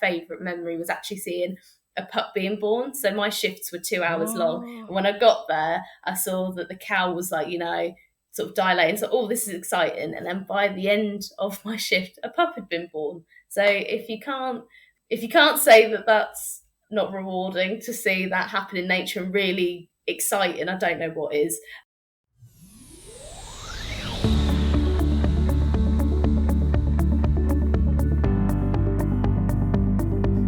favourite memory was actually seeing a pup being born. So my shifts were 2 hours long. And when I got there, I saw that the cow was like, sort of dilating. So, this is exciting. And then by the end of my shift, a pup had been born. So if you can't say that that's not rewarding to see that happen in nature and really exciting, I don't know what is.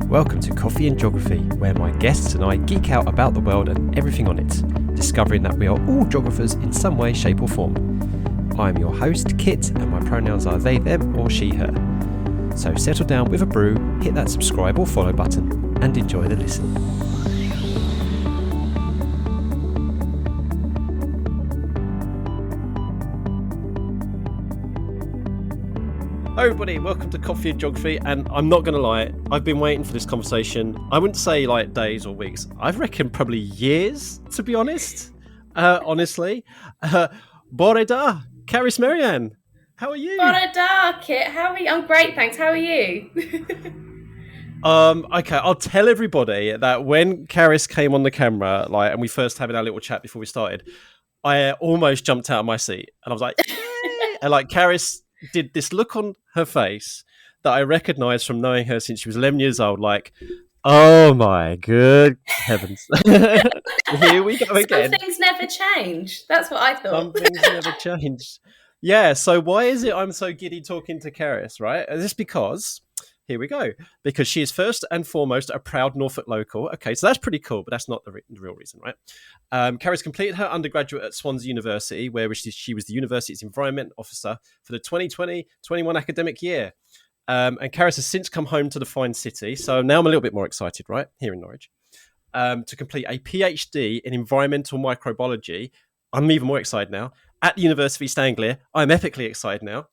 Welcome to Coffee and Geography, where my guests and I geek out about the world and everything on it, discovering that we are all geographers in some way, shape or form. I'm your host, Kit, and my pronouns are they, them or she, her. So settle down with a brew, hit that subscribe or follow button, and enjoy the listen. Hi everybody, welcome to Coffee and Geography, and I'm not going to lie, I've been waiting for this conversation. I wouldn't say like days or weeks, I reckon probably years, to be honest. Honestly. Bore da, Cerys Maryan, how are you? Bore da, Kit, how are you? I'm great, thanks, how are you? Okay, I'll tell everybody that when Cerys came on the camera, and we first having our little chat before we started, I almost jumped out of my seat, and I was like, yay! And Cerys did this look on her face that I recognised from knowing her since she was 11 years old, oh my good heavens. Here we go again. Some things never change. That's what I thought. Some things never change. Yeah, so why is it I'm so giddy talking to Cerys, right? Is this because, here we go, because she is first and foremost a proud Norfolk local. Okay, so that's pretty cool, but that's not the real reason, right? Cerys completed her undergraduate at Swansea University, where she was the university's environment officer for the 2020-21 academic year. And Cerys has since come home to the fine city, so now I'm a little bit more excited, right, here in Norwich, to complete a PhD in environmental microbiology. I'm even more excited now, at the University of East Anglia. I'm epically excited now.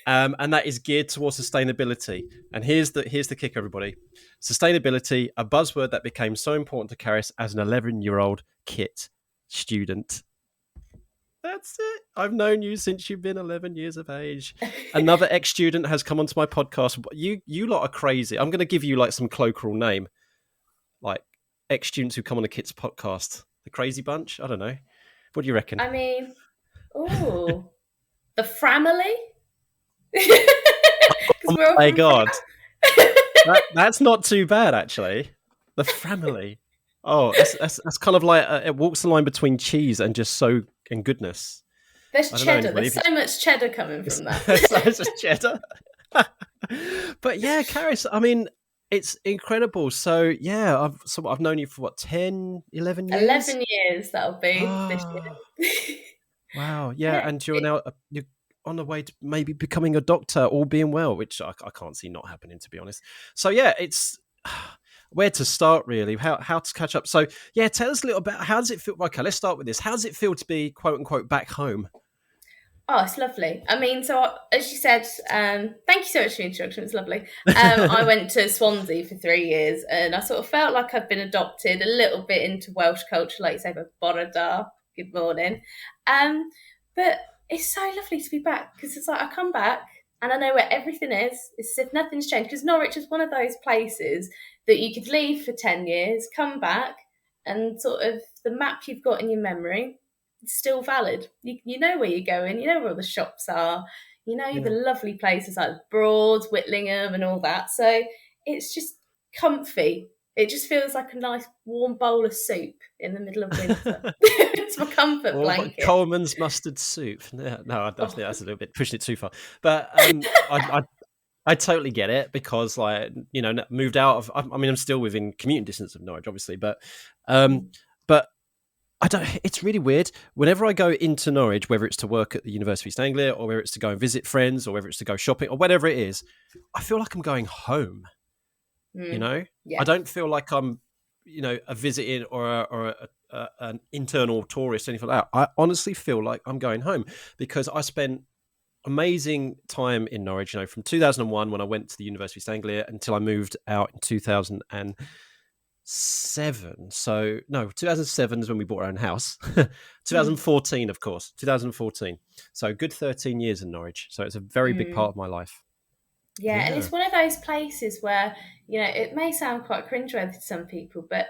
And that is geared towards sustainability. And here's the kick, everybody. Sustainability, a buzzword that became so important to Cerys as an 11-year-old Kit student. That's it. I've known you since you've been 11 years of age. Another ex-student has come onto my podcast. You lot are crazy. I'm going to give you some colloquial name. Ex-students who come on the Kit's podcast. The crazy bunch? I don't know. What do you reckon? I mean, the family? Oh my God. That's not too bad, actually. The family. Oh, that's kind of it walks the line between cheese and just and goodness. There's cheddar. There's so much cheddar coming from that. There's so much cheddar. But yeah, Cerys, I mean, it's incredible. So yeah, I've known you for 10, 11 years? 11 years that'll be this year. Wow, yeah, and you're on the way to maybe becoming a doctor, all being well, which I can't see not happening, to be honest. So yeah, it's where to start, really, how to catch up. So yeah, tell us a little about, how does it feel? Okay, let's start with this. How does it feel to be, quote unquote, back home? Oh, it's lovely. I mean, so as you said, thank you so much for the introduction. It's lovely. I went to Swansea for 3 years, and I sort of felt like I've been adopted a little bit into Welsh culture, like you say, but bore da, good morning. But it's so lovely to be back, because it's I come back and I know where everything is. It's as if nothing's changed, because Norwich is one of those places that you could leave for 10 years, come back, and sort of the map you've got in your memory, it's still valid. You know where you're going, you know where all the shops are, the lovely places like Broads, Whitlingham and all that. So it's just comfy. It just feels like a nice warm bowl of soup in the middle of winter. It's my comfort blanket. Coleman's mustard soup. No, that's a little bit pushing it too far. But I totally get it, because moved out of. I mean, I'm still within commuting distance of Norwich, obviously, but I don't. It's really weird. Whenever I go into Norwich, whether it's to work at the University of East Anglia, or whether it's to go and visit friends, or whether it's to go shopping, or whatever it is, I feel like I'm going home. Yeah. I don't feel like I'm, a visiting or an internal tourist or anything like that. I honestly feel like I'm going home, because I spent amazing time in Norwich, from 2001 when I went to the University of East Anglia until I moved out in 2007. So no, 2007 is when we bought our own house. 2014, of course, 2014. So a good 13 years in Norwich. So it's a very big part of my life. Yeah, and it's one of those places where it may sound quite cringeworthy to some people, but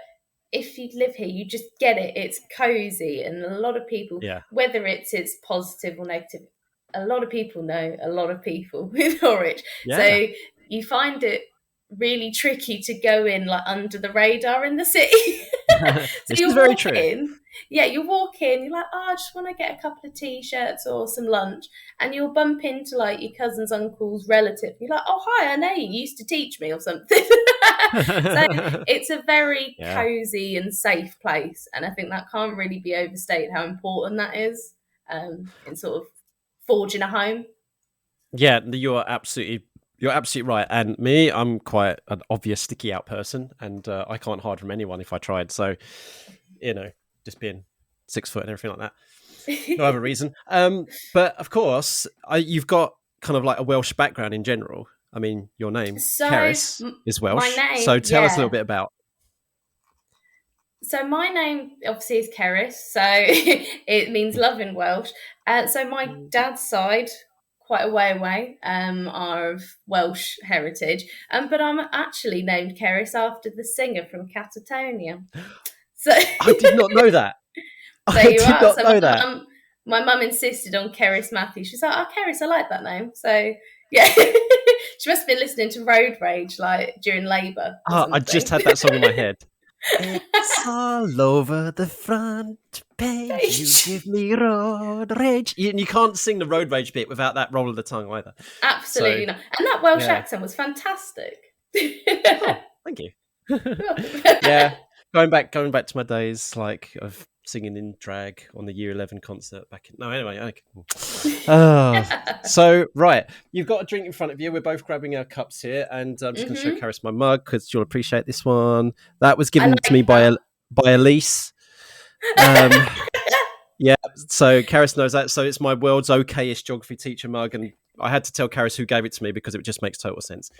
if you live here, you just get it. It's cozy, and a lot of people, Yeah. whether it's positive or negative, a lot of people know a lot of people in Norwich. Yeah. So you find it really tricky to go in like under the radar in the city. So This is you very walk true. in, yeah, you walk in, you're like, oh, I just want to get a couple of t-shirts or some lunch, and you'll bump into like your cousin's uncle's relative. You're like, oh, hi, I know you used to teach me or something. So it's a very Yeah. cozy and safe place, and I think that can't really be overstated how important that is in sort of forging a home. Yeah, you're absolutely right. And me, I'm quite an obvious sticky out person, and I can't hide from anyone if I tried. So, just being 6 foot and everything like that. No other reason. But of course, you've got kind of like a Welsh background in general. I mean, your name, So Cerys, is my Welsh. So name, tell us a little yeah. bit about. So my name obviously is Cerys, so it means love in Welsh. So my dad's side, quite a way away, are of Welsh heritage. But I'm actually named Cerys after the singer from Catatonia. So I did not know that. there I you did are. not So know that. my mum insisted on Cerys Matthews. She's like, oh, Cerys, I like that name. So yeah, she must have been listening to Road Rage like during Labour or I just something. had that song in my head. It's all over the front page. You give me road rage. You can't sing the road rage bit without that roll of the tongue either. So Absolutely not. And that Welsh yeah. accent was fantastic. Oh, thank you. You're welcome. Yeah, going back to my days like of singing in drag on the Year 11 concert back in. No, anyway. Okay. So right, you've got a drink in front of you. We're both grabbing our cups here, and I'm just going to show Hmm. Karis my mug because you'll appreciate this one. That was I given to me like that. by Elise. Um, yeah, so Karis knows that. So it's my world's okayest geography teacher mug, and I had to tell Karis who gave it to me because it just makes total sense.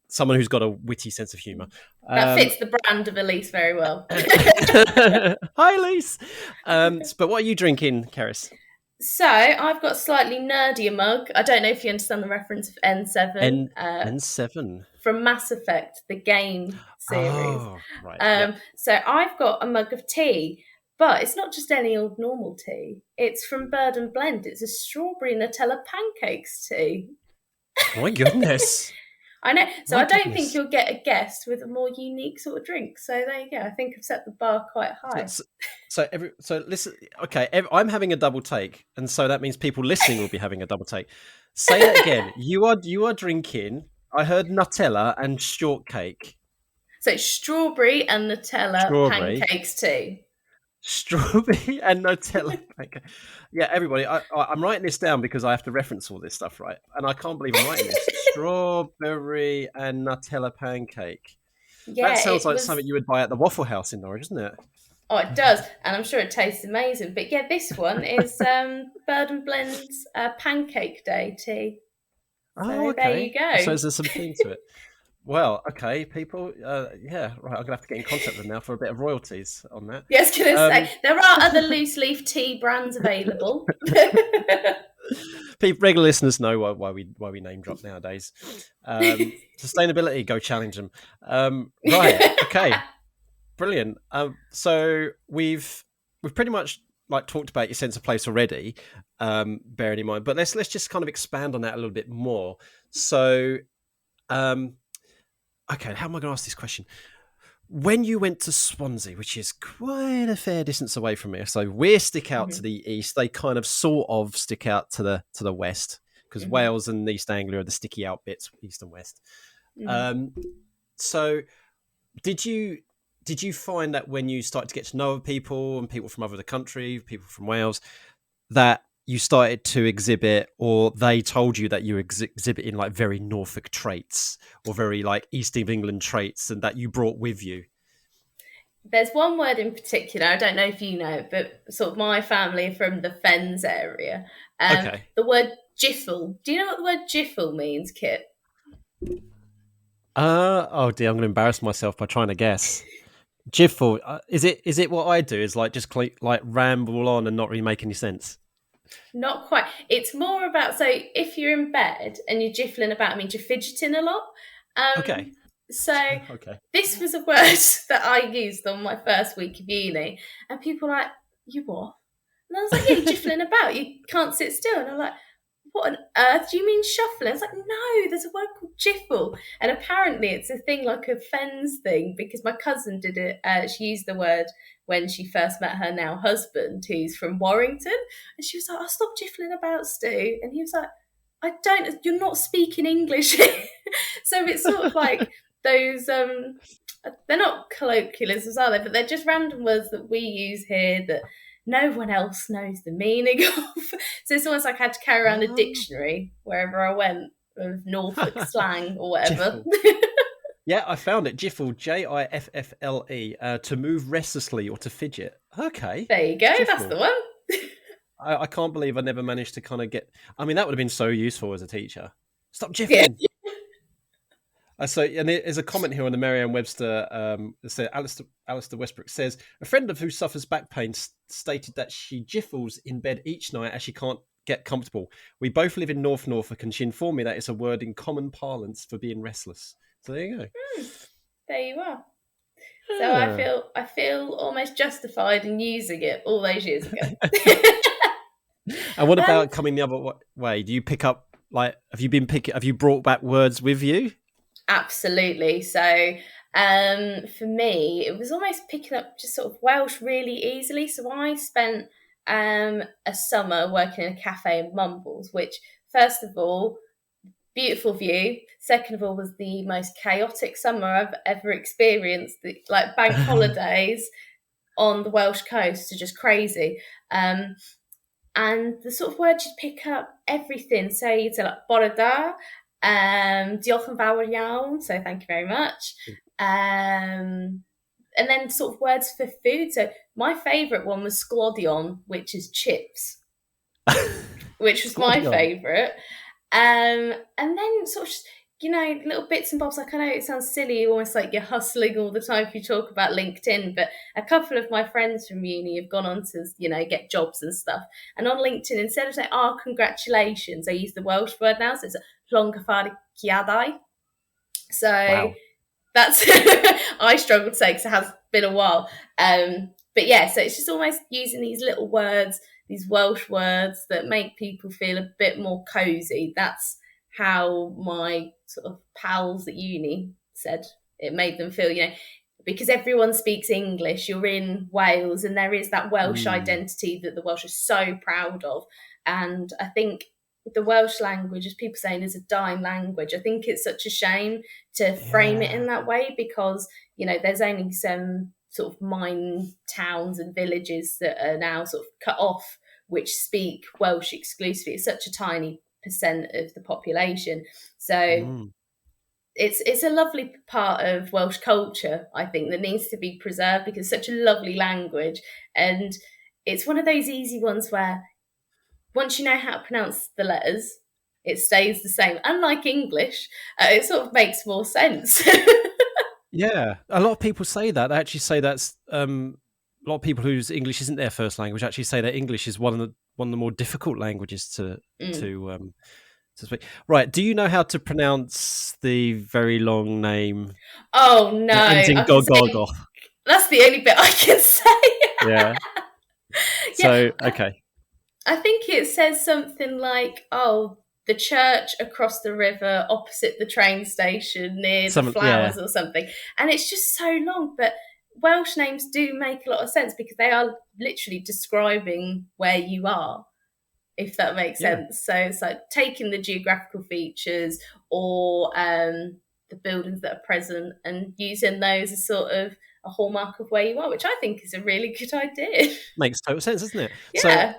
Someone who's got a witty sense of humour. That fits the brand of Elise very well. Hi, Elise. But what are you drinking, Karis? So I've got a slightly nerdier mug. I don't know if you understand the reference of N7 N7. from Mass Effect, the game series. Oh, right. Yep. So I've got a mug of tea, but it's not just any old normal tea. It's from Bird and Blend. It's a Strawberry Nutella Pancakes Tea. My goodness. I know. So My I don't think goodness. you'll get a guest with a more unique sort of drink. So there you go. I think I've set the bar quite high. So listen. Okay, I'm having a double take, and so that means people listening will be having a double take. Say that again. You are drinking. I heard Nutella and shortcake. So it's strawberry and Nutella Strawberry. pancakes tea. Strawberry and Nutella pancake. Yeah, everybody, I'm writing this down because I have to reference all this stuff, right? And I can't believe I'm writing this. Strawberry and Nutella pancake. That Yeah, sounds it like was. something you would buy at the Waffle House in Norwich, isn't it? Oh, it does, and I'm sure it tastes amazing. But yeah, this one is Bird and Blend's Pancake Day tea. Oh, So there you okay. So go. there's some theme to it. Well, okay, people. Yeah, right. I'm gonna have to get in contact with them now for a bit of royalties on that. Yeah, I was going to Um, say there are other loose leaf tea brands available. Regular listeners know why we name drop nowadays. Sustainability, go challenge them. Right, okay, brilliant. So we've pretty much like talked about your sense of place already, bearing in mind, but let's just kind of expand on that a little bit more. So, okay, how am I going to ask this question? When you went to Swansea, which is quite a fair distance away from here, so we stick out to Mhm, the east. They kind of sort of stick out to the west because mhm, Wales and East Anglia are the sticky out bits, east and west. mhm. Um, so did you find that when you started to get to know other people and people from other the country, people from Wales, that you started to exhibit, or they told you that you exhibiting like very Norfolk traits or very like East of England traits, and that you brought with you? There's one word in particular, I don't know if you know, but sort of my family are from the Fens area. Okay. The word jiffle. Do you know what the word jiffle means, Kit? Oh dear, I'm going to embarrass myself by trying to guess. Jiffle, is it what I do? Is like just like ramble on and not really make any sense? Not quite. It's more about, so if you're in bed and you're jiffling about, it means you're fidgeting a lot. Um, Okay. So Okay. this was a word that I used on my first week of uni, and people were like, "You what?" And I was like, "Yeah, you're jiffling about. You can't sit still." And I'm like, "What on earth do you mean shuffling?" I was like, "No, there's a word called jiffle." And apparently it's a thing, like a Fens thing, because my cousin did it. She used the word when she first met her now husband, who's from Warrington. And she was like, "Oh, stop jiffling about, Stu." And he was like, you're not speaking English." So it's sort of like those, they're not colloquialisms, are they? But they're just random words that we use here that no one else knows the meaning of. So it's almost like I had to carry around a dictionary wherever I went of Norfolk slang or whatever. Jiffle. Yeah, I found it. Jiffle, Jiffle, to move restlessly or to fidget. Okay. There you go. That's Jiffle. the one. I can't believe I never managed to kind of get. I mean, that would have been so useful as a teacher. Stop Yeah. jiffling. So, and there's a comment here on the Merriam-Webster. That says Alistair Westbrook says a friend of who suffers back pain stated that she jiffles in bed each night as she can't get comfortable. We both live in North Norfolk, and she informed me that it's a word in common parlance for being restless. So there you go. There you are. So I feel almost justified in using it all those years ago. And what about coming the other way? Do you pick up, like, have you brought back words with you? Absolutely. So for me, it was almost picking up just sort of Welsh really easily. So I spent a summer working in a cafe in Mumbles, which, first of all, beautiful view. Second of all, was the most chaotic summer I've ever experienced. Like bank holidays on the Welsh coast are just crazy. And the sort of words you pick up, everything. So you'd say like bore da, diolch yn fawr iawn, so thank you very much. And then sort of words for food. So my favourite one was sglodion, which is chips, which was my favourite. And then sort of, little bits and bobs. Like, I know it sounds silly, almost like you're hustling all the time if you talk about LinkedIn, but a couple of my friends from uni have gone on to, get jobs and stuff. And on LinkedIn, instead of saying, "Oh, congratulations," they use the Welsh word now. So it's llongyfarchiadau. So Wow. that's, I struggle to say because it has been a while. But yeah, so it's just almost using these little words, these Welsh words that make people feel a bit more cosy. That's how my sort of pals at uni said it made them feel, because everyone speaks English. You're in Wales, and there is that Welsh identity that the Welsh are so proud of. And I think the Welsh language, as people saying, is a dying language. I think it's such a shame to frame it in that way because, there's only some sort of mine towns and villages that are now sort of cut off which speak Welsh exclusively. It's such a tiny percent of the population. So it's a lovely part of Welsh culture, I think, that needs to be preserved because it's such a lovely language. And it's one of those easy ones where once you know how to pronounce the letters, it stays the same. Unlike English, it sort of makes more sense. Yeah, a lot of people say that. They actually say that's a lot of people whose English isn't their first language actually say that English is one of the more difficult languages to speak. Right? Do you know how to pronounce the very long name? Oh no! Ends in gogogoth. That's the only bit I can say. Yeah. So okay. I think it says something like, "Oh, the church across the river, opposite the train station, near the flowers," or something. And it's just so long, but Welsh names do make a lot of sense because they are literally describing where you are, if that makes sense. So it's like taking the geographical features or the buildings that are present and using those as sort of a hallmark of where you are, which I think is a really good idea. Makes total sense, doesn't it? Yeah.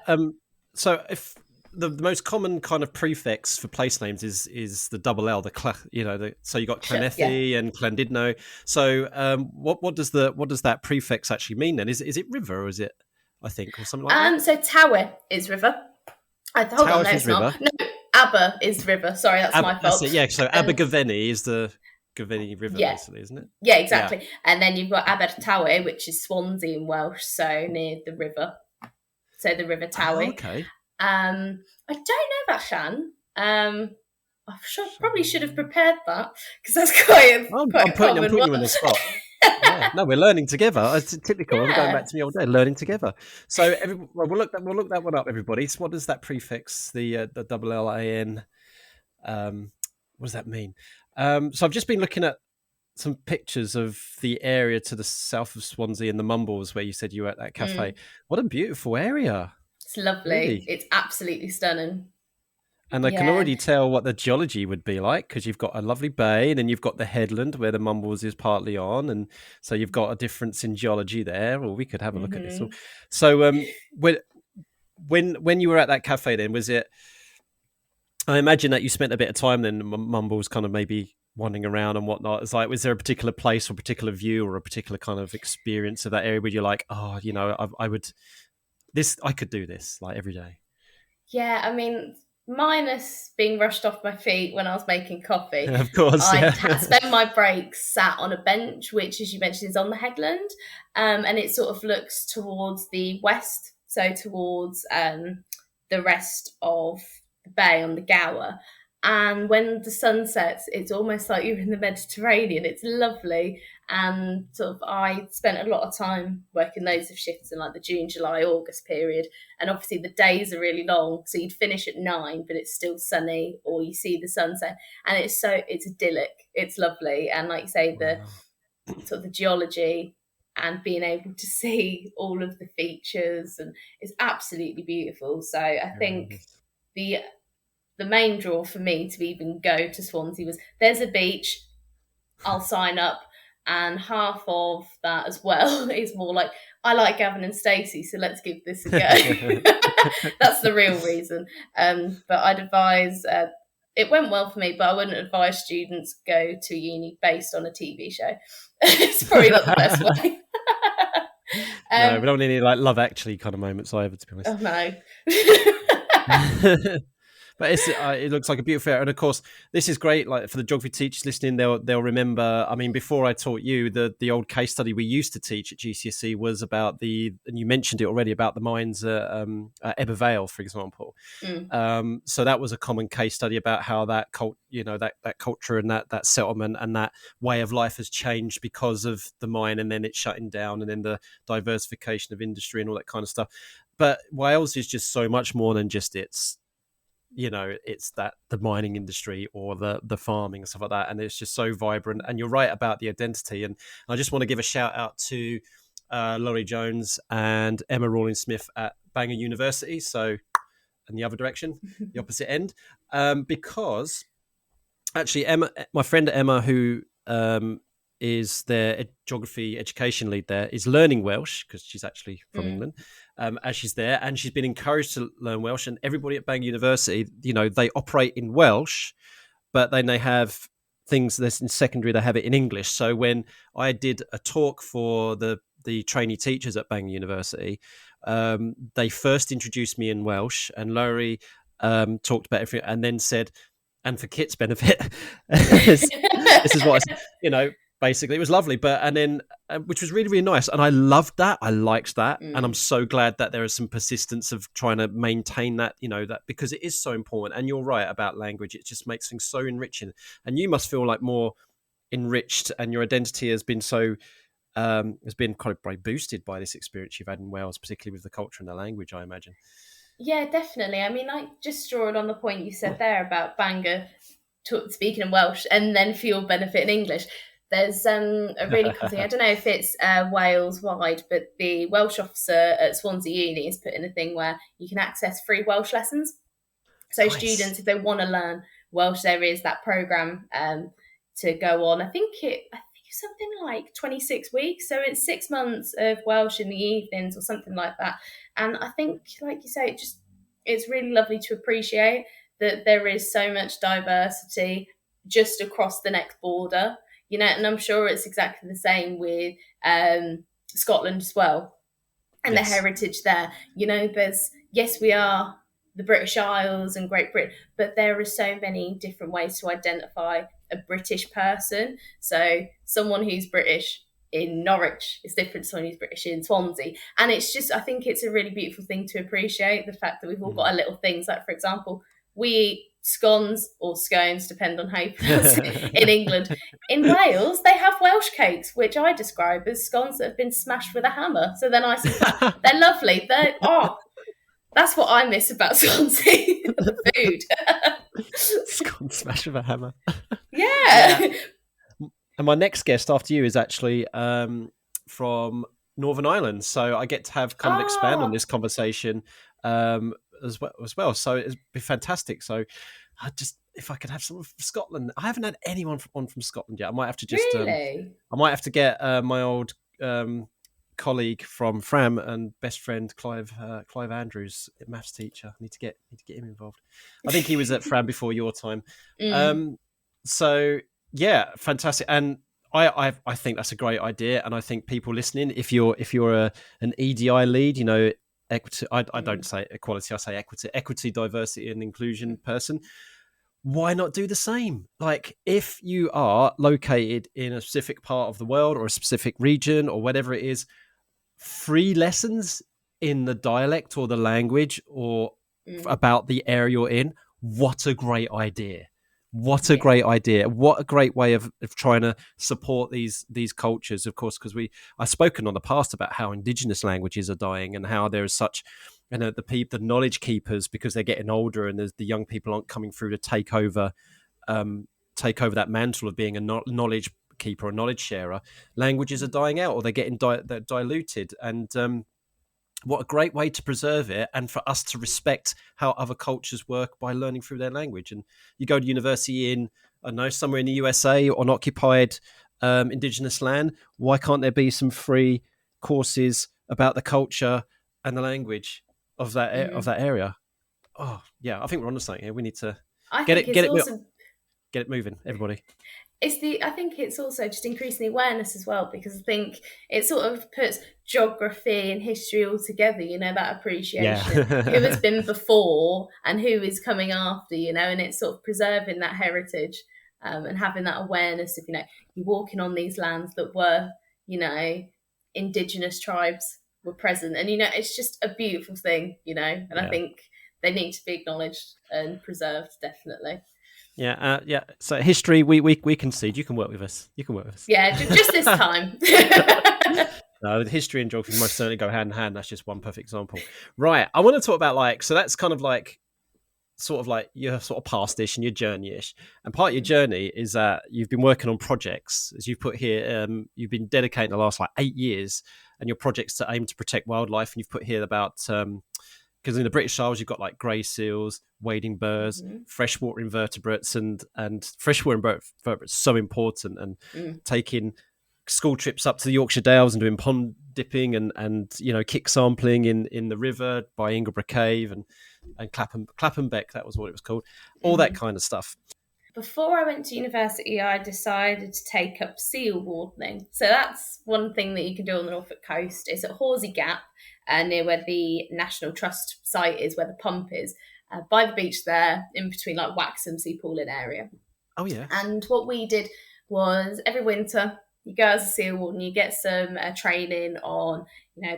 So if the most common kind of prefix for place names is the double L, so you got Llanelli and Llandudno. So what does that prefix actually mean then? Is it river or is it, I think, or something like that? So Tower is river. Hold on, no, it's not. No, Aber is river. Sorry, that's my fault. That's it, yeah. So Abergavenny is the Gavenny River, basically, isn't it? Yeah, exactly. Yeah. And then you've got Abertawe, which is Swansea in Welsh, so near the river. So the River Tawe. Okay. I don't know about Llan. Probably should have prepared that because that's quite I'm quite a putting common you on one. the spot. Yeah, no, we're learning together. It's typical. I'm going back Yeah. to me all day, learning together. So, we'll look that one up, everybody. So, what does that prefix, the double LAN? What does that mean? So, I've just been looking at some pictures of the area to the south of Swansea and the Mumbles, where you said you were at that cafe. What a beautiful area, It's lovely. really. It's absolutely stunning. And I can Yeah. already tell what the geology would be like because you've got a lovely bay and then you've got the headland where the Mumbles is partly on. And so you've got a difference in geology there, or we could have a look at this. Hmm. So when you were at that cafe then, was it, I imagine that you spent a bit of time then, Mumbles kind of maybe wandering around and whatnot. It's like, was there a particular place or particular view or a particular kind of experience of that area where you're like, oh, I could do this like every day? Yeah, I mean, minus being rushed off my feet when I was making coffee, Of course, I yeah. spend my breaks sat on a bench, which, as you mentioned, is on the headland, and it sort of looks towards the west, so towards the rest of the bay on the Gower. And when the sun sets, it's almost like you're in the Mediterranean. It's lovely, and sort of I spent a lot of time working loads of shifts in like the June, July, August period, and obviously the days are really long, so you'd finish at 9 but it's still sunny, or you see the sunset, and it's idyllic, it's lovely, and like you say, the Wow. sort of the geology and being able to see all of the features, and it's absolutely beautiful. So I Very think nice. the the main draw for me to even go to Swansea was there's a beach, I'll sign up. And half of that as well is more like, I like Gavin and Stacey, so let's give this a go. That's the real reason. But I'd advise, it went well for me, but I wouldn't advise students go to uni based on a TV show. It's probably not the best way. No, we um, don't need any like Love Actually kind of moments either, to be honest. oh no. But it looks like a beautiful area, and of course, this is great. Like for the geography teachers listening, they'll remember. I mean, before I taught you, the old case study we used to teach at GCSE was about and you mentioned it already, about the mines at Ebbw Vale, for example. Mm. So that was a common case study about how that that culture and that settlement and that way of life has changed because of the mine, and then it shutting down, and then the diversification of industry and all that kind of stuff. But Wales is just so much more than just it's that the mining industry or the farming and stuff like that, and it's just so vibrant. And you're right about the identity, and I just want to give a shout out to Laurie Jones and Emma Rawling Smith at Bangor University, so in the other direction, the opposite end, because actually my friend Emma, who is their geography education lead there, is learning Welsh because she's actually from England, as she's there, and she's been encouraged to learn Welsh. And everybody at Bangor University, they operate in Welsh, but then they have things that's in secondary, they have it in English. So when I did a talk for the trainee teachers at Bangor University, they first introduced me in Welsh, and Laurie talked about everything, and then said, and for Kit's benefit, this is what I said, basically it was lovely, but and then which was really, really nice, and I loved that, I liked that, and I'm so glad that there is some persistence of trying to maintain that, that, because it is so important. And you're right about language, it just makes things so enriching, and you must feel like more enriched, and your identity has been kind of boosted by this experience you've had in Wales, particularly with the culture and the language, I imagine. Yeah, definitely. I mean, like, just drawing on the point you said there about Bangor speaking in Welsh and then for your benefit in English. There's a really cool thing. I don't know if it's Wales wide, but the Welsh officer at Swansea Uni has put in a thing where you can access free Welsh lessons. So Nice. students, if they want to learn Welsh, there is that program to go on. I think it's something like 26 weeks. So it's 6 months of Welsh in the evenings or something like that. And I think, like you say, it's really lovely to appreciate that there is so much diversity just across the next border, and I'm sure it's exactly the same with Scotland as well, and Yes. the heritage there. Yes, we are the British Isles and Great Britain, but there are so many different ways to identify a British person. So someone who's British in Norwich is different to someone who's British in Swansea. And it's just, I think it's a really beautiful thing to appreciate, the fact that we've all got our little things. Like, for example, we eat scones or scones, depend on how you pronounce it in England. In Wales, they have Welsh cakes, which I describe as scones that have been smashed with a hammer. So they're nice and flat. They're lovely. That's what I miss about Swansea, the food. Scone smash with a hammer. Yeah. And my next guest after you is actually from Northern Ireland, so I get to have kind of expand on this conversation as well. So it'd be fantastic. So if I could have someone from Scotland, I haven't had anyone from Scotland yet. I might have to just really. I might have to get my old colleague from Fram and best friend Clive Andrews, maths teacher. I need to get him involved. I think he was at Fram before your time. So yeah, fantastic. And I think that's a great idea. And I think people listening, if you're an EDI lead, equity. I don't say equality. I say equity, diversity, and inclusion person. Why not do the same? Like, if you are located in a specific part of the world or a specific region or whatever it is, free lessons in the dialect or the language or about the area you're in. What a great idea. What a great idea. What a great way of trying to support these cultures, of course, because I've spoken on the past about how indigenous languages are dying and how there is such, the knowledge keepers, because they're getting older and the young people aren't coming through to take over that mantle of being a knowledge keeper or knowledge sharer. Languages are dying out or they're getting they're diluted. And what a great way to preserve it and for us to respect how other cultures work by learning through their language. And you go to university in, I don't know, somewhere in the USA or an occupied indigenous land, why can't there be some free courses about the culture and the language of that area? Oh, yeah, I think we're on to something here. We need to get it moving, everybody. I think it's also just increasing the awareness as well, because I think it sort of puts geography and history all together, that appreciation. Who has been before and who is coming after, and it's sort of preserving that heritage and having that awareness of, you're walking on these lands that were, indigenous tribes were present. And, it's just a beautiful thing, and I think they need to be acknowledged and preserved, definitely. Yeah, So history, we concede. You can work with us. Yeah, just this time. No, history and geography most certainly go hand in hand. That's just one perfect example. Right. I want to talk about so that's kind of sort of like your sort of past-ish and your journey-ish. And part of your journey is that you've been working on projects, as you've put here. You've been dedicating the last 8 years, and your projects to aim to protect wildlife. And you've put here about because in the British Isles you've got grey seals, wading birds, freshwater invertebrates, and freshwater invertebrates so important. And taking school trips up to the Yorkshire Dales and doing pond dipping and kick sampling in the river by Ingleborough Cave and Clapham Beck, that was what it was called. All that kind of stuff. Before I went to university, I decided to take up seal wardening. So that's one thing that you can do on the Norfolk coast. It's at Horsey Gap, near where the National Trust site is, where the pump is, by the beach there, in between Waxham, Sea Pooling area. Oh, yeah. And what we did was every winter, you go as a seal warden, you get some training on,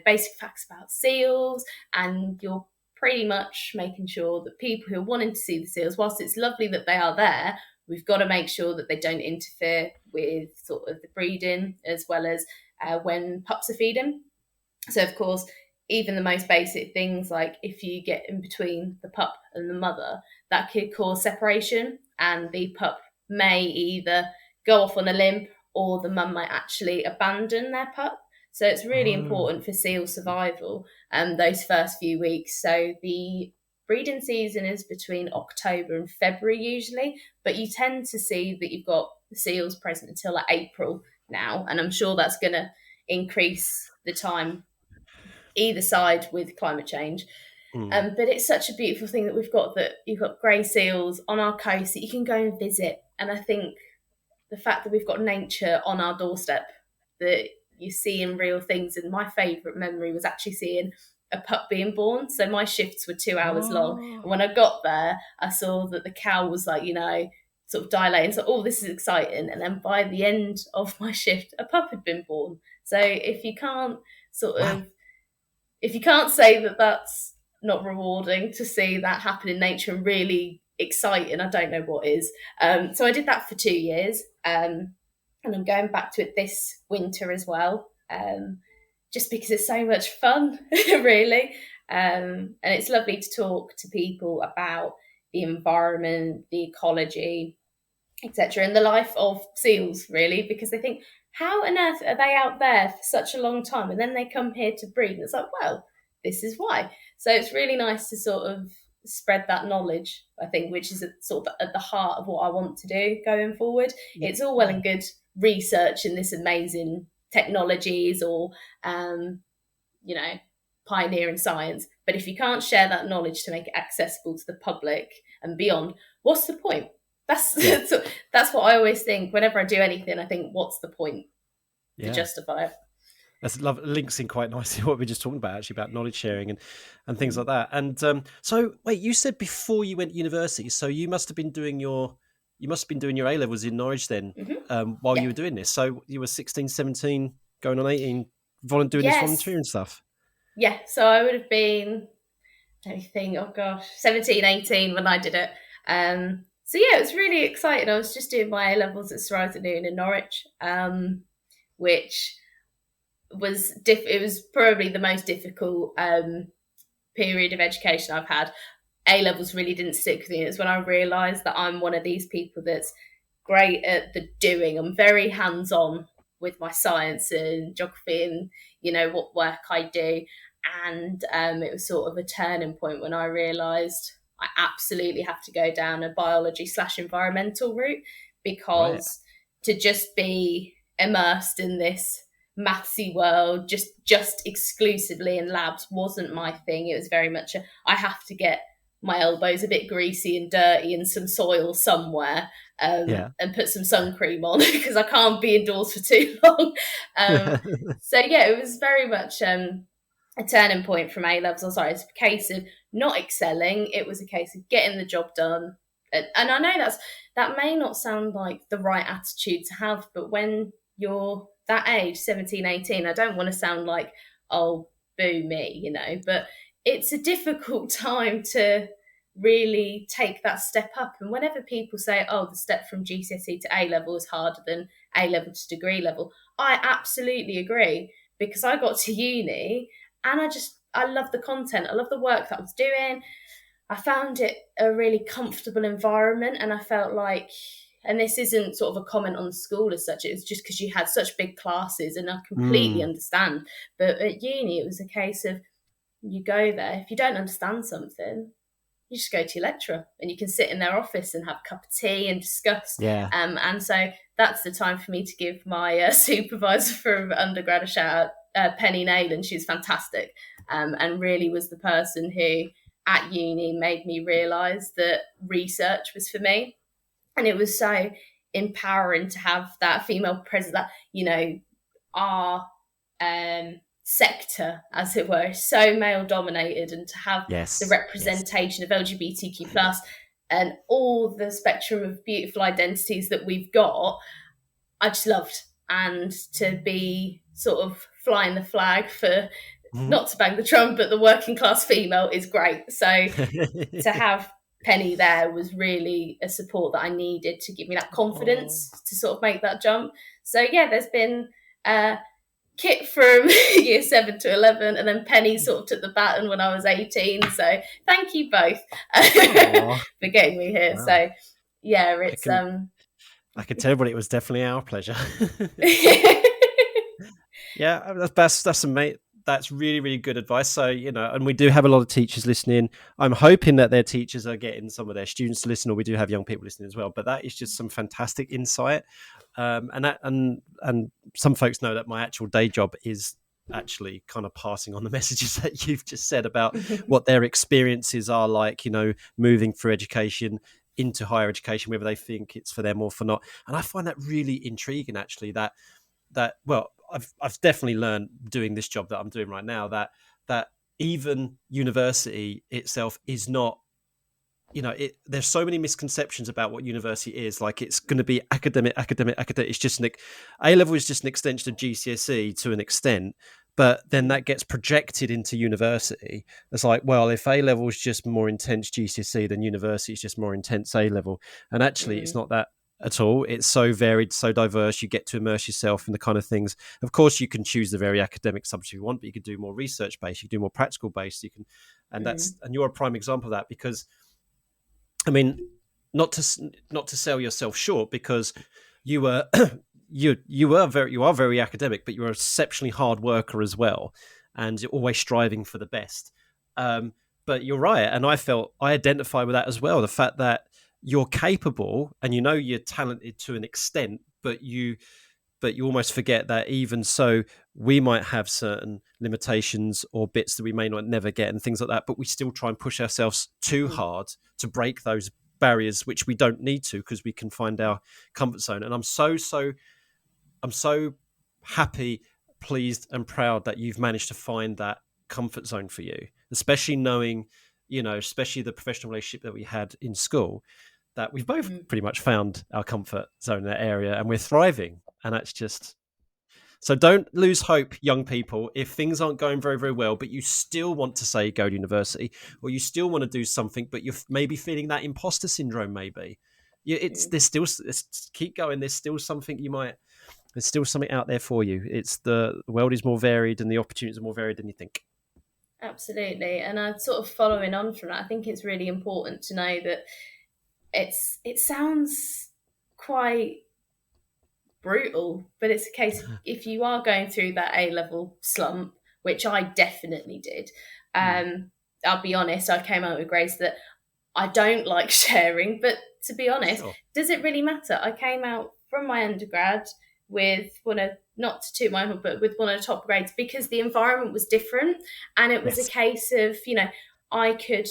basic facts about seals, and you're pretty much making sure that people who are wanting to see the seals, whilst it's lovely that they are there, we've got to make sure that they don't interfere with sort of the breeding, as well as when pups are feeding. So, of course, even the most basic things, like if you get in between the pup and the mother, that could cause separation, and the pup may either go off on a limb or the mum might actually abandon their pup. So it's really important for seal survival those first few weeks. So the breeding season is between October and February usually, but you tend to see that you've got the seals present until April now, and I'm sure that's going to increase the time either side with climate change. But it's such a beautiful thing that you've got grey seals on our coast that you can go and visit. And I think the fact that we've got nature on our doorstep, that you see in real things. And my favourite memory was actually seeing a pup being born. So my shifts were 2 hours long. And when I got there, I saw that the cow was sort of dilating. So, this is exciting. And then by the end of my shift, a pup had been born. So if you can't if you can't say that that's not rewarding to see that happen in nature and really exciting. I don't know what is. So I did that for 2 years, and I'm going back to it this winter as well, just because it's so much fun, really. And it's lovely to talk to people about the environment, the ecology, etc., and the life of seals, really, because they think, how on earth are they out there for such a long time and then they come here to breed? And it's like, well, this is why. So it's really nice to sort of spread that knowledge, I think, which is sort of at the heart of what I want to do going forward. Yeah. It's all well and good researching this amazing technologies or, you know, pioneering science, but if you can't share that knowledge to make it accessible to the public and beyond, what's the point? That's that's what I always think whenever I do anything. I think, what's the point to justify it? That's links in quite nicely what we were just talking about, actually, about knowledge sharing and things like that. And so, wait, you said before you went to university, so you must have been doing your A levels in Norwich then, while you were doing this. So you were 16, 17, going on 18, doing this volunteering stuff. Yeah, so I would have been, let me think, 17, 18 when I did it. So yeah, it was really exciting. I was just doing my A levels at Cerys in Norwich, which was it was probably the most difficult period of education I've had. A levels really didn't stick with me. It's when I realised that I'm one of these people that's great at the doing. I'm very hands-on with my science and geography and, you know, what work I do. And it was sort of a turning point when I realised I absolutely have to go down a biology/environmental route, because to just be immersed in this mathsy world just exclusively in labs wasn't my thing. It was very much I have to get my elbows a bit greasy and dirty in some soil somewhere, and put some sun cream on because I can't be indoors for too long. So yeah, it was very much a turning point from A levels. It's a case of not excelling. It was a case of getting the job done. And I know that may not sound like the right attitude to have, but when you're that age, 17, 18, I don't want to sound like, oh, boo me, you know, but it's a difficult time to really take that step up. And whenever people say, oh, the step from GCSE to A level is harder than A level to degree level, I absolutely agree, because I got to uni and I love the content. I love the work that I was doing. I found it a really comfortable environment, and I felt like, and this isn't sort of a comment on the school as such, it was just because you had such big classes, and I completely understand. But at uni, it was a case of, you go there, if you don't understand something, you just go to your lecturer and you can sit in their office and have a cup of tea and discuss. And so that's the time for me to give my supervisor for undergrad a shout out, Penny Nayland. She was fantastic, and really was the person who at uni made me realise that research was for me. And it was so empowering to have that female presence, that, you know, our sector, as it were, is so male dominated, and to have the representation of LGBTQ plus and all the spectrum of beautiful identities that we've got, I just loved. And to be sort of flying the flag for, not to bang the drum, but the working class female is great. So to have Penny there was really a support that I needed to give me that confidence to sort of make that jump. So yeah, there's been Kit from year 7 to 11, and then Penny sort of took the baton when I was 18. So thank you both for getting me here. Wow. So yeah, it's I can tell everybody it was definitely our pleasure. Yeah, that's amazing. That's really, really good advice. So, you know, and we do have a lot of teachers listening. I'm hoping that their teachers are getting some of their students to listen, or we do have young people listening as well. But that is just some fantastic insight. And some folks know that my actual day job is actually kind of passing on the messages that you've just said about what their experiences are like, you know, moving through education into higher education, whether they think it's for them or for not. And I find that really intriguing, actually, that well, I've definitely learned doing this job that I'm doing right now that even university itself is not, you know, there's so many misconceptions about what university is. Like, it's going to be academic. It's just A level is just an extension of GCSE to an extent, But then that gets projected into university. It's like, well, if A level is just more intense GCSE, then university is just more intense A level. And actually, it's not that at all. It's so varied, so diverse. You get to immerse yourself in the kind of things. Of course, you can choose the very academic subject you want, but you can do more research based. You can do more practical based. You can, and and you're a prime example of that because, I mean, not to sell yourself short, because you were you are very academic, but you're an exceptionally hard worker as well, and you're always striving for the best. But you're right, and I identify with that as well. The fact that you're capable and you're talented to an extent, but you almost forget that even so, we might have certain limitations or bits that we may not never get and things like that, but we still try and push ourselves too hard to break those barriers, which we don't need to, because we can find our comfort zone. And I'm so happy, pleased and proud that you've managed to find that comfort zone for you, especially knowing, especially the professional relationship that we had in school, that we've both pretty much found our comfort zone in that area and we're thriving. And that's just, so don't lose hope, young people, if things aren't going very, very well, but you still want to say go to university, or you still want to do something, but you're maybe feeling that imposter syndrome, maybe. There's still, keep going. There's still something there's still something out there for you. The world is more varied and the opportunities are more varied than you think. Absolutely. And I'm sort of following on from that. I think it's really important to know that it sounds quite brutal, but it's a case of, if you are going through that A-level slump, which I definitely did, I'll be honest, I came out with grades that I don't like sharing, but to be honest, does it really matter? I came out from my undergrad with not to toot my own, but with one of the top grades, because the environment was different, and it was a case of, I could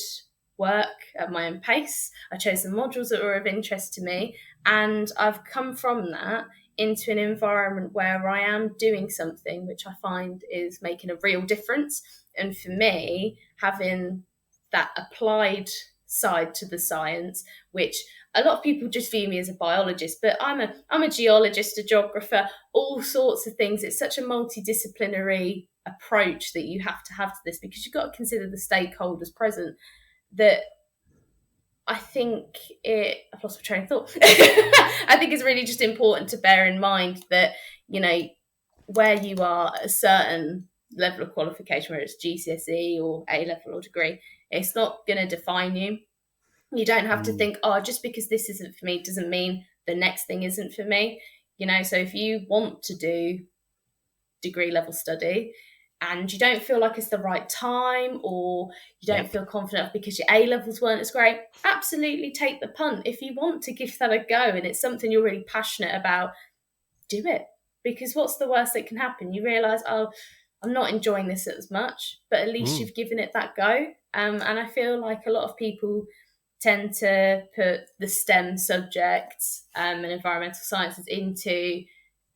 work at my own pace. I chose the modules that were of interest to me, and I've come from that into an environment where I am doing something which I find is making a real difference. And for me, having that applied side to the science, which a lot of people just view me as a biologist, but I'm a geologist, a geographer, all sorts of things. It's such a multidisciplinary approach that you have to this, because you've got to consider the stakeholders present, that I think I've lost my train of thought. I think it's really just important to bear in mind that, where you are at a certain level of qualification, whether it's GCSE or A-level or degree, it's not going to define you. You don't have to think, just because this isn't for me doesn't mean the next thing isn't for me. So if you want to do degree level study and you don't feel like it's the right time, or you don't feel confident because your A-levels weren't as great, absolutely take the punt. If you want to give that a go and it's something you're really passionate about, do it. Because what's the worst that can happen? You realise, I'm not enjoying this as much, but at least you've given it that go. And I feel like a lot of people tend to put the STEM subjects and environmental sciences into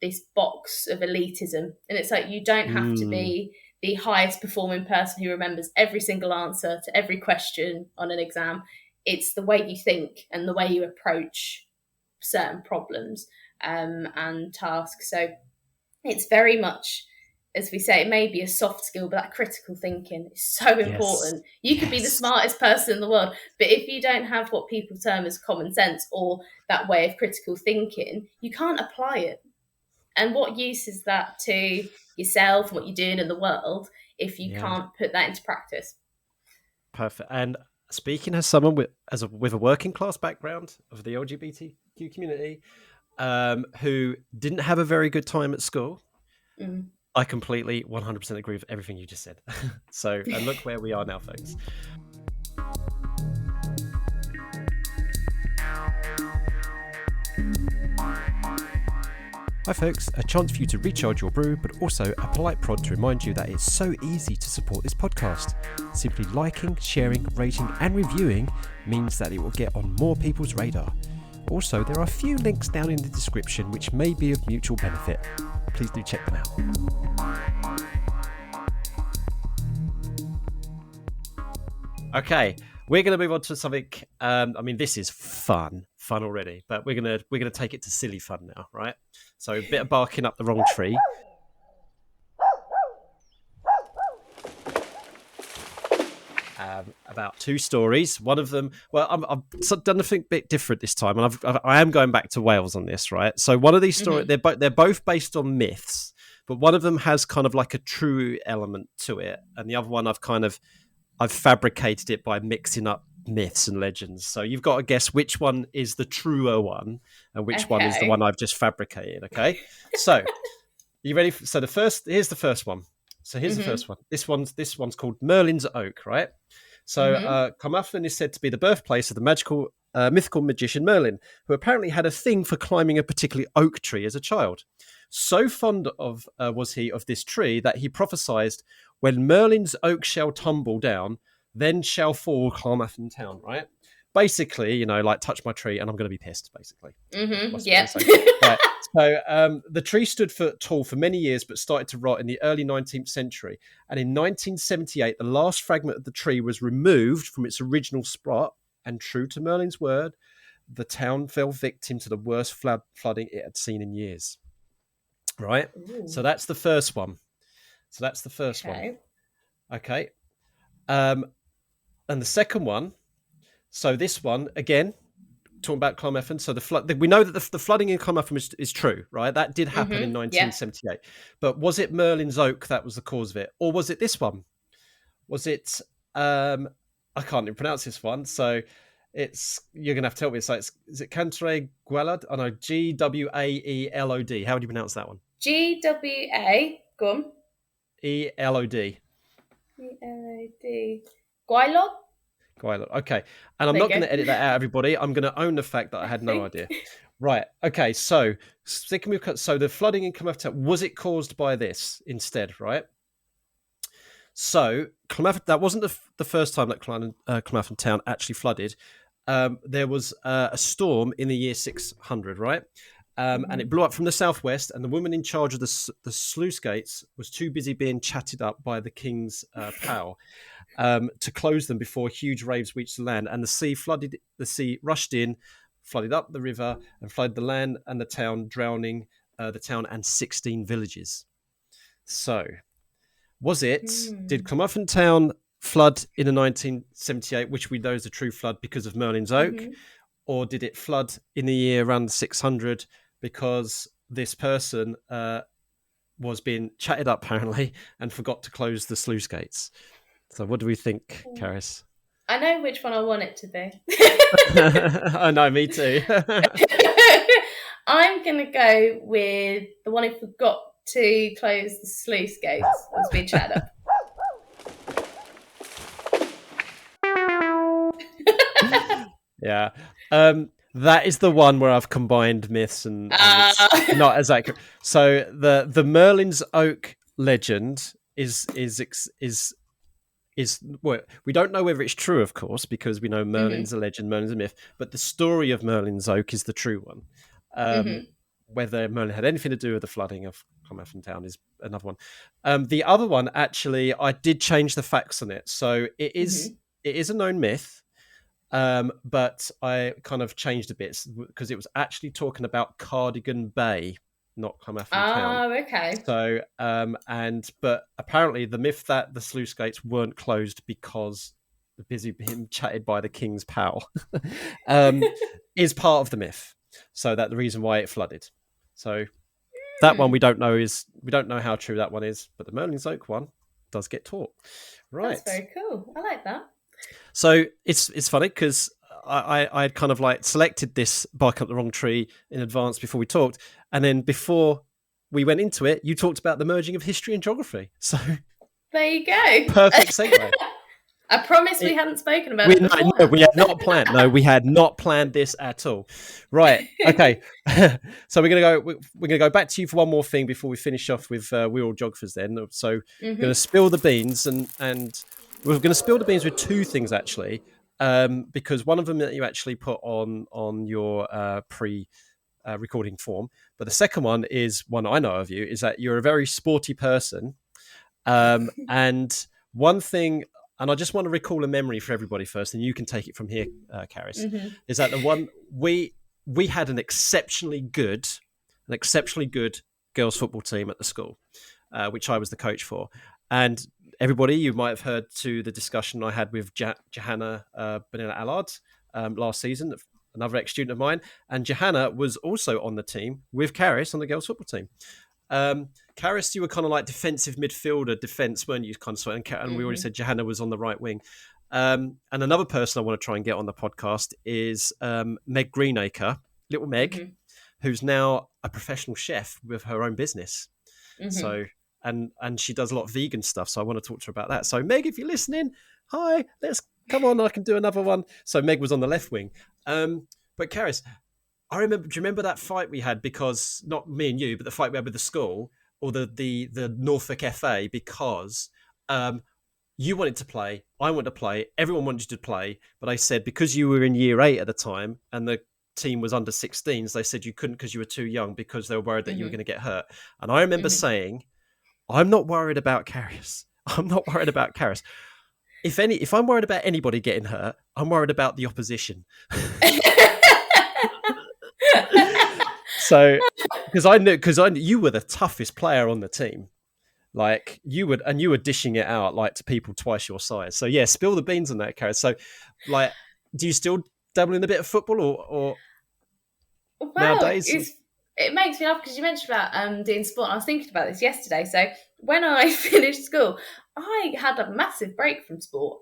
this box of elitism. And it's like, you don't have to be the highest performing person who remembers every single answer to every question on an exam. It's the way you think and the way you approach certain problems and tasks. So it's very much, as we say, it may be a soft skill, but that critical thinking is so important. You could be the smartest person in the world, but if you don't have what people term as common sense, or that way of critical thinking, you can't apply it. And what use is that to yourself, what you're doing in the world, if you can't put that into practice? Perfect. And speaking as someone with a working class background of the LGBTQ community, who didn't have a very good time at school, I completely 100% agree with everything you just said. So, and look where we are now, folks. Hi folks, a chance for you to recharge your brew, but also a polite prod to remind you that it's so easy to support this podcast. Simply liking, sharing, rating and reviewing means that it will get on more people's radar. Also, there are a few links down in the description which may be of mutual benefit. Please do check them out. Okay, we're going to move on to something. This is fun already, but we're gonna take it to silly fun now, right? So a bit of barking up the wrong tree. about 2 stories. One of them, well, I've done a bit different this time, and I am going back to Wales on this, right? So one of these stories, they're both based on myths, but one of them has kind of like a true element to it, and the other one I've fabricated it by mixing up myths and legends. So you've got to guess which one is the truer one and which one is the one I've just fabricated. Okay, so you ready? So here's the first one. So here's the first one. This one's called Merlin's Oak, right? So Carmarthen is said to be the birthplace of the mythical magician Merlin, who apparently had a thing for climbing a particular oak tree as a child. So fond of was he of this tree that he prophesied, "When Merlin's oak shall tumble down, then shall fall Carmarthen town." Right? Basically, like touch my tree and I'm going to be pissed. Basically, yeah. Right. So the tree stood tall for many years, but started to rot in the early 19th century. And in 1978, the last fragment of the tree was removed from its original spot. And true to Merlin's word, the town fell victim to the worst flooding it had seen in years. Right? Ooh. So that's the first one. Okay. And the second one. So this one, again, talking about Carmarthen. So we know that the flooding in Carmarthen is true, right? That did happen in 1978. Yeah. But was it Merlin's Oak that was the cause of it? Or was it this one? Was it, I can't even pronounce this one. So you're going to have to tell me. So is it Cantre Gwelod? Oh no, Gwaelod. How would you pronounce that one? Gwa, go on. Elod. Elod. Gwelod? Okay, and I'm not going to edit that out, everybody. I'm going to own the fact that I had no idea. Right. Okay. So sticking with the flooding in Carmarthen, was it caused by this instead? Right. So Carmarthen, that wasn't the first time that Carmarthen town actually flooded. There was a storm in the year 600. Right. And it blew up from the southwest, and the woman in charge of the sluice gates was too busy being chatted up by the king's pal to close them before huge waves reached the land, and the sea rushed in, flooded up the river, and flooded the land and the town, drowning the town and 16 villages. So, did Carmarthen town flood in the 1978, which we know is a true flood because of Merlin's Oak, or did it flood in the year around 600 because this person was being chatted up apparently and forgot to close the sluice gates? So what do we think, Cerys? I know which one I want it to be. I know, me too. I'm going to go with the one who forgot to close the sluice gates was being chatted up. Yeah. That is the one where I've combined myths and it's not as accurate. So the Merlin's Oak legend is well, we don't know whether it's true, of course, because we know Merlin's a legend, Merlin's a myth, but the story of Merlin's Oak is the true one. Whether Merlin had anything to do with the flooding of Carmarthen town is another one. The other one, actually, I did change the facts on it. So it is a known myth, but I kind of changed a bit because it was actually talking about Cardigan Bay, not Carmarthen town. Oh, okay. So, but apparently the myth that the sluice gates weren't closed because the busy being chatted by the king's pal is part of the myth. So that the reason why it flooded. So that one we don't know how true that one is, but the Merlin's Oak one does get taught. Right. That's very cool. I like that. So it's funny because I had kind of like selected this bark up the wrong tree in advance before we talked, and then before we went into it, you talked about the merging of history and geography. So there you go. Perfect segue. I promise we hadn't spoken about it before. No, we had not planned. No, we had not planned this at all. Right. Okay. So we're gonna go back to you for one more thing before we finish off with we're all geographers then. So we're gonna spill the beans and we're gonna spill the beans with two things actually. Because one of them that you actually put on your recording form, but the second one is one I know of you is that you're a very sporty person, and one thing, and I just want to recall a memory for everybody first, and you can take it from here, Cerys, is that the one we had an exceptionally good girls football team at the school, which I was the coach for, and everybody, you might have heard to the discussion I had with Johanna Benilla Allard last season, another ex-student of mine. And Johanna was also on the team with Cerys on the girls' football team. Cerys, you were kind of like defensive midfielder, defence, weren't you? Kind of, and we already said Johanna was on the right wing. And another person I want to try and get on the podcast is Meg Greenacre, little Meg, who's now a professional chef with her own business. So, and she does a lot of vegan stuff. So I want to talk to her about that. So Meg, if you're listening, hi, let's come on. I can do another one. So Meg was on the left wing. But Cerys, do you remember that fight we had? Because not me and you, but the fight we had with the school or the Norfolk FA, because you wanted to play, I wanted to play, everyone wanted you to play, but I said because you were in year 8 at the time and the team was under 16s, they said you couldn't because you were too young because they were worried that you were going to get hurt. And I remember saying, I'm not worried about Cerys. I'm not worried about Cerys. If I'm worried about anybody getting hurt, I'm worried about the opposition. So, because I knew you were the toughest player on the team, like you were dishing it out like to people twice your size. So yeah, spill the beans on that, Cerys. So, like, do you still dabble in a bit of football or nowadays? It makes me laugh because you mentioned about doing sport. And I was thinking about this yesterday. So when I finished school, I had a massive break from sport.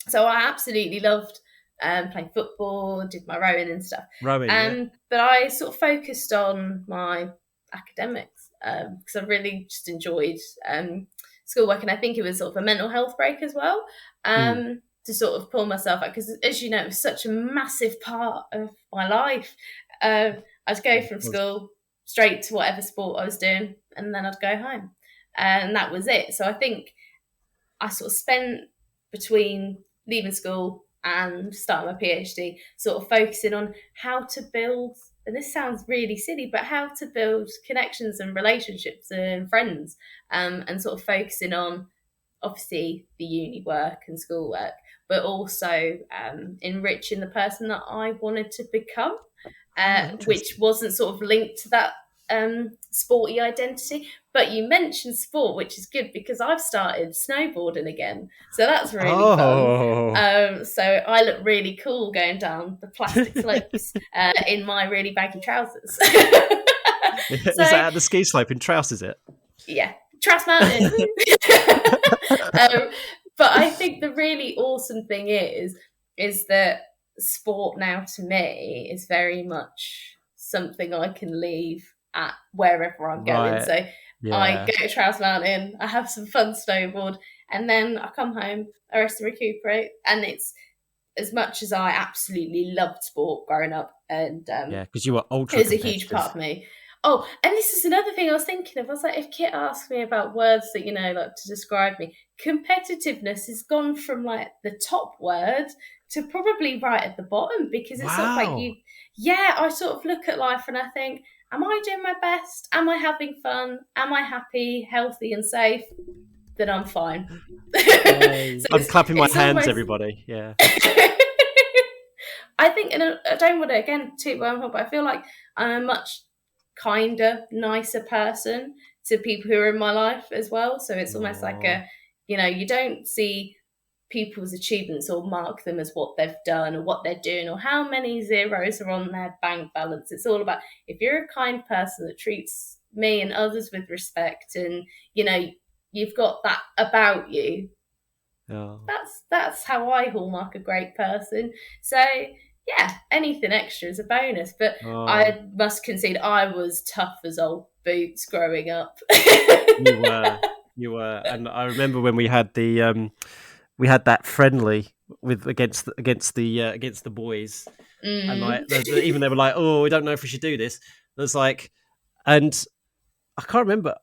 So I absolutely loved playing football, did my rowing and stuff. But I sort of focused on my academics because I really just enjoyed schoolwork, and I think it was sort of a mental health break as well, to sort of pull myself out, because as you know, it was such a massive part of my life. I'd go from school straight to whatever sport I was doing, and then I'd go home, and that was it. So I think I sort of spent between leaving school and starting my PhD sort of focusing on how to build, and this sounds really silly, but how to build connections and relationships and friends, and sort of focusing on obviously the uni work and schoolwork, but also enriching the person that I wanted to become, which wasn't sort of linked to that sporty identity. But you mentioned sport, which is good because I've started snowboarding again, so that's really fun. So I look really cool going down the plastic slopes in my really baggy trousers. Is that at the ski slope in Trouse, is it? Yeah, Trouse Mountain. But I think the really awesome thing is that sport now to me is very much something I can leave at wherever I'm going. So I go to Trouse Mountain, I have some fun snowboard, and then I come home, I rest and recuperate. And it's, as much as I absolutely loved sport growing up, and because you were ultra, it was a huge part of me. Oh, and this is another thing I was thinking of. I was like, if Kit asked me about words that, like to describe me, competitiveness has gone from like the top word to probably right at the bottom, because it's sort of like I sort of look at life and I think, am I doing my best? Am I having fun? Am I happy, healthy and safe? Then I'm fine. So I'm clapping my hands, almost... everybody. Yeah. I think, and I don't want to, again, toot my own horn, but I feel like I'm a much kinder, nicer person to people who are in my life as well. So it's almost like you don't see people's achievements or mark them as what they've done or what they're doing or how many zeros are on their bank balance. It's all about, if you're a kind person that treats me and others with respect, and you've got that about you, that's how I hallmark a great person. So yeah, anything extra is a bonus. But I must concede, I was tough as old boots growing up. You were, and I remember when we had that friendly against the boys, and like even they were like, oh, we don't know if we should do this. It was like, and I can't remember.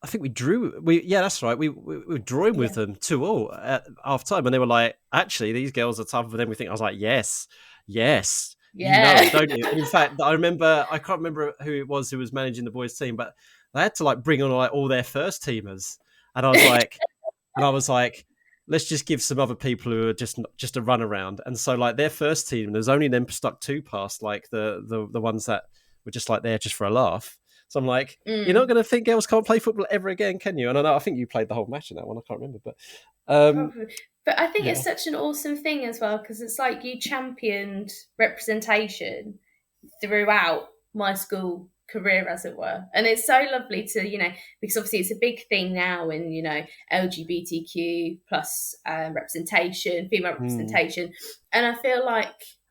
I think we drew. That's right. We were drawing with them 2-2 at half time, and they were like, actually, these girls are tougher than everything. I was like, yes. Yeah. You know it, don't you? And in fact, I can't remember who it was who was managing the boys' team, but they had to like bring on like all their first teamers, and I was like, let's just give some other people who are just a run around. And so like their first team, there's only them stuck 2 past like the ones that were just like there just for a laugh. So I'm like, you're not Mm. going to think girls can't play football ever again, can you? And I think you played the whole match in that one. I can't remember, but Probably. But I think yeah. it's such an awesome thing as well, because it's like you championed representation throughout my school career, as it were. And it's so lovely to, because obviously it's a big thing now in, LGBTQ plus representation, female Hmm. representation. And I feel like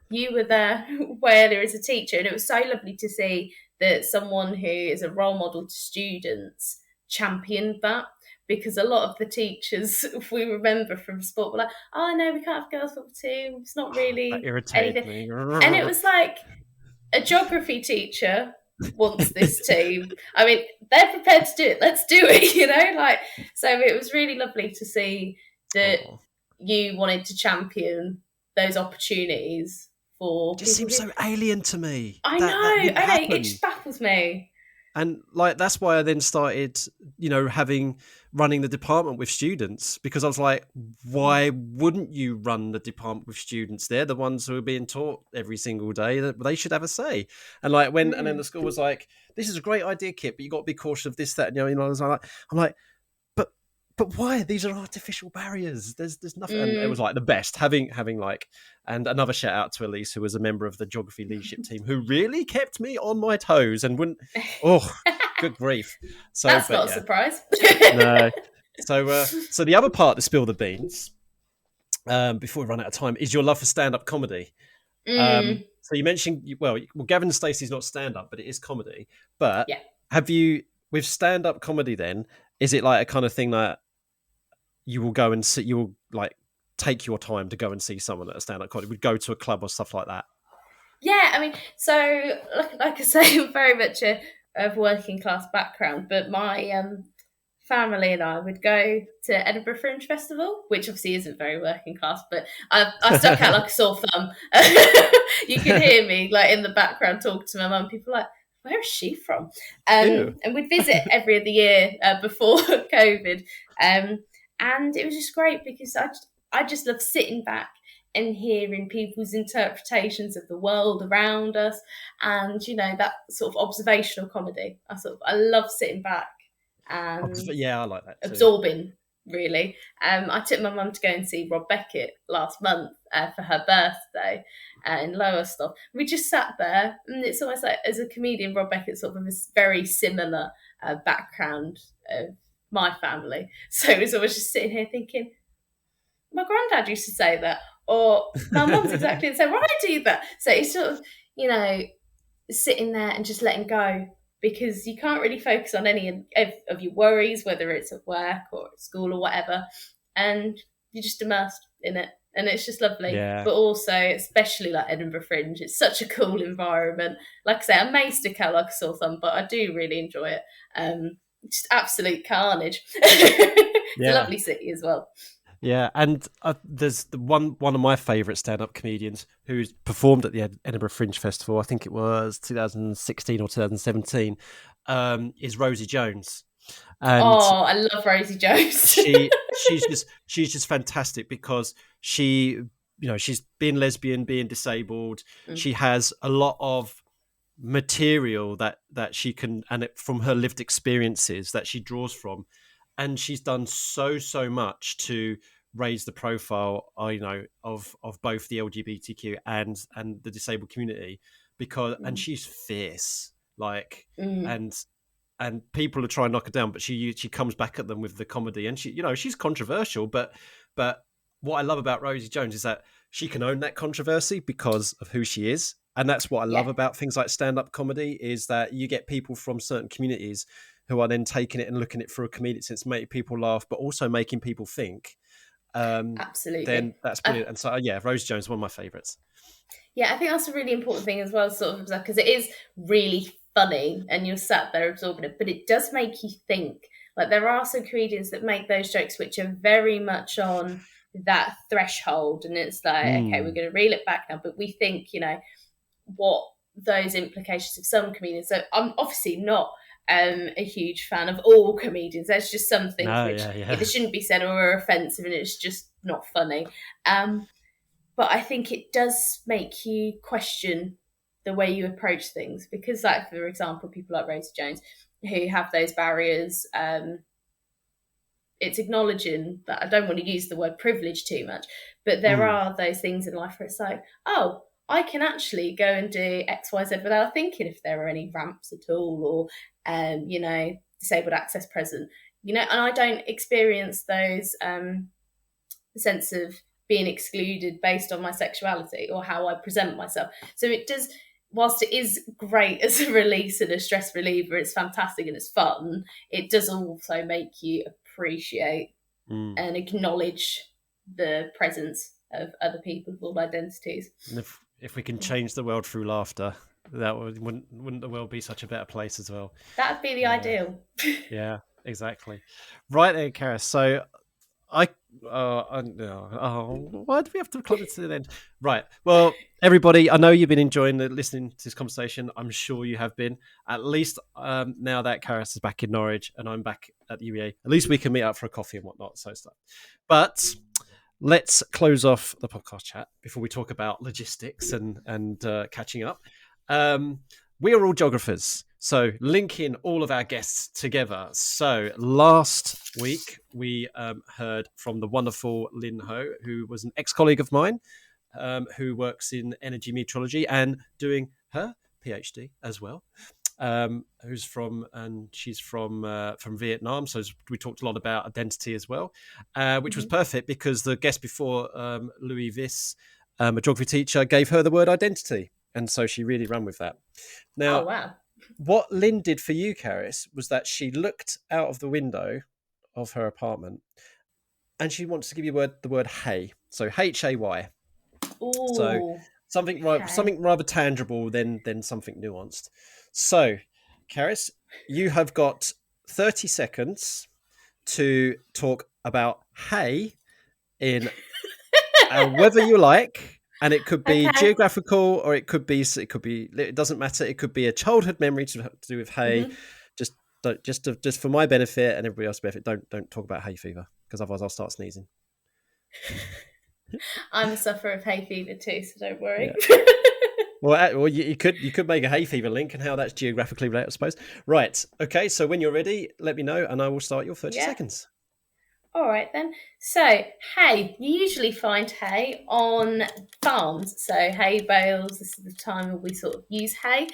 you were there where there is a teacher. And it was so lovely to see that someone who is a role model to students championed that. Because a lot of the teachers, if we remember from sport, were like, oh no, we can't have girls football team. It's not That really irritated anything. me. And it was like, a geography teacher wants this team. I mean, they're prepared to do it. Let's do it, so it was really lovely to see that Oh. you wanted to champion those opportunities for Just people seems who so alien to me I that know, wouldn't it happen. just baffles me. And like that's why I then started, having running the department with students, because I was like, why wouldn't you run the department with students? They're the ones who are being taught every single day. That they should have a say. And like and then the school was like, this is a great idea, Kit, but you got to be cautious of this, that, and I was like, I'm like, but why? These are artificial barriers. There's nothing, and it was like the best having like, and another shout out to Elise, who was a member of the geography leadership team, who really kept me on my toes and wouldn't. Oh, good grief! So, That's but not a yeah, surprise. no. So the other part to spill the beans, before we run out of time, is your love for stand up comedy. Mm, So you mentioned, well, Gavin and Stacey's not stand up, but it is comedy. But yeah. have you, with stand up comedy, then is it like a kind of thing that you will go and see, you will like take your time to go and see someone at a stand-up comedy, would go to a club or stuff like that? Yeah, I mean, so like I say, I'm very much of working class background, but my family and I would go to Edinburgh Fringe Festival, which obviously isn't very working class, but I stuck out like a sore thumb. You can hear me like in the background talking to my mum. People are like, where is she from? Ew. And we'd visit every other year before COVID. And it was just great because I just love sitting back and hearing people's interpretations of the world around us, and that sort of observational comedy. I love sitting back and Yeah, I like that too. absorbing, really. I took my mum to go and see Rob Beckett last month for her birthday in Lowestoft. We just sat there, and it's almost like, as a comedian, Rob Beckett sort of a very similar background of my family. So it was always just sitting here thinking, my granddad used to say that, or my mum's exactly the same. Why I do that? So it's sort of, sitting there and just letting go, because you can't really focus on any of your worries, whether it's at work or at school or whatever, and you're just immersed in it, and it's just lovely. Yeah. But also, especially like Edinburgh Fringe, it's such a cool environment. Like I say, I'm amazed to cut like a sore thumb, but I do really enjoy it. Just absolute carnage. It's a Yeah. lovely city as well. Yeah, and there's one of my favourite stand-up comedians who's performed at the Edinburgh Fringe Festival. I think it was 2016 or 2017. Is Rosie Jones, and Oh, I love Rosie Jones. she's just fantastic, because she's being lesbian, being disabled. Mm. She has a lot of material that she can, and from her lived experiences that she draws from, and she's done so much to raise the profile, of both the LGBTQ and the disabled community, because and Mm. she's fierce, like, Mm. and people are trying to knock her down, but she comes back at them with the comedy, and she's controversial, but what I love about Rosie Jones is that she can own that controversy because of who she is. And that's what I love Yeah, about things like stand-up comedy, is that you get people from certain communities who are then taking it and looking at it through a comedic sense, making people laugh, but also making people think. Then absolutely. that's brilliant. And so, yeah, Rose Jones, one of my favourites. Yeah, I think that's a really important thing as well, sort of, because it is really funny and you're sat there absorbing it, but it does make you think. Like, there are some comedians that make those jokes which are very much on that threshold, and it's like, okay, we're Mm. going to reel it back now, but we think, what those implications of some comedians. So I'm obviously not a huge fan of all comedians. There's just some things No, which yeah. either shouldn't be said or are offensive, and it's just not funny. But I think it does make you question the way you approach things. Because, like, for example, people like Rosie Jones who have those barriers, it's acknowledging that I don't want to use the word privilege too much, but there are those things in life where it's like, oh, I can actually go and do X, Y, Z without thinking if there are any ramps at all, or, disabled access present, and I don't experience those sense of being excluded based on my sexuality or how I present myself. So it does, whilst it is great as a release and a stress reliever, it's fantastic and it's fun, it does also make you appreciate and acknowledge the presence of other people with all identities. And if we can change the world through laughter, that wouldn't the world be such a better place as well? That would be the ideal. Yeah, exactly. Right there, Karis. So why do we have to club it to the end? Right. Well, everybody, I know you've been enjoying listening to this conversation. I'm sure you have been. At least now that Karis is back in Norwich and I'm back at the UEA, at least we can meet up for a coffee and whatnot. So stuff. But let's close off the podcast chat before we talk about logistics and catching up. We are all geographers, so linking all of our guests together. So last week we heard from the wonderful Lynn Ho, who was an ex-colleague of mine, who works in energy meteorology and doing her PhD as well. She's from Vietnam, so we talked a lot about identity as well, which was perfect because the guest before, Louis Viss, a geography teacher, gave her the word identity, and so she really ran with that. Now, what Lynn did for you, Karis, was that she looked out of the window of her apartment and she wants to give you the word hay, so Hay. So something rather tangible than something nuanced. So, Karis, you have got 30 seconds to talk about hay in whether you like, and it could be geographical or it could be, it doesn't matter. It could be a childhood memory to do with hay. Just for my benefit and everybody else's benefit, don't talk about hay fever, because otherwise I'll start sneezing. I'm a sufferer of hay fever too, so don't worry. Yeah. Well, you could make a hay fever link and how that's geographically related, I suppose. Right. Okay. So when you're ready, let me know, and I will start your 30 seconds. All right then. So hay, you usually find hay on farms. So hay bales. This is the time when we sort of use hay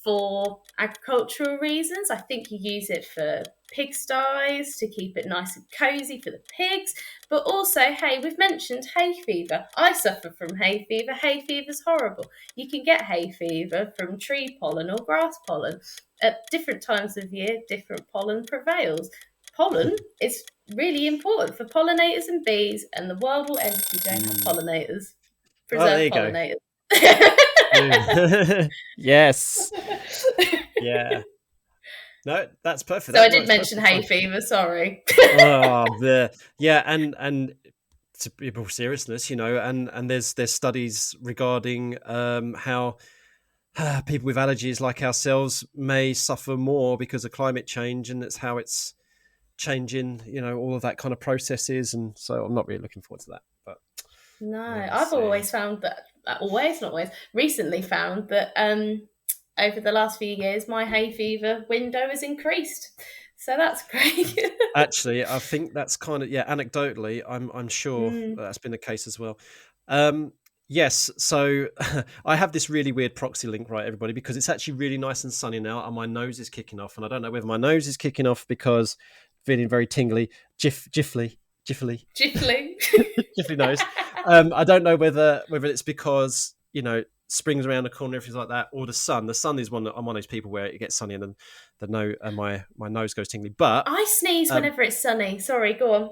for agricultural reasons. I think you use it for pigsties to keep it nice and cosy for the pigs, but also hay. We've mentioned hay fever. I suffer from hay fever. Hay fever's horrible. You can get hay fever from tree pollen or grass pollen. At different times of year, different pollen prevails. Pollen is really important for pollinators and bees, and the world will end if you don't have pollinators. Preserve pollinators. Yes. Yeah. No, that's perfect. So I did mention hay fever, sorry. Yeah, and to be more seriousness, and there's studies regarding how people with allergies like ourselves may suffer more because of climate change, and it's how it's changing, all of that kind of processes, and so I'm not really looking forward to that. But no, I've always found that recently found that over the last few years my hay fever window has increased, so that's great. Actually, I think that's kind of anecdotally I'm sure that's been the case as well. Yes, so I have this really weird proxy link, right, everybody, because it's actually really nice and sunny now and my nose is kicking off, and I don't know whether my nose is kicking off because feeling very tingly, jiffly nose. I don't know whether it's because spring's around the corner, everything like that, or the sun. The sun is I'm one of those people where it gets sunny and then my nose goes tingly. But I sneeze whenever it's sunny. Sorry, go on.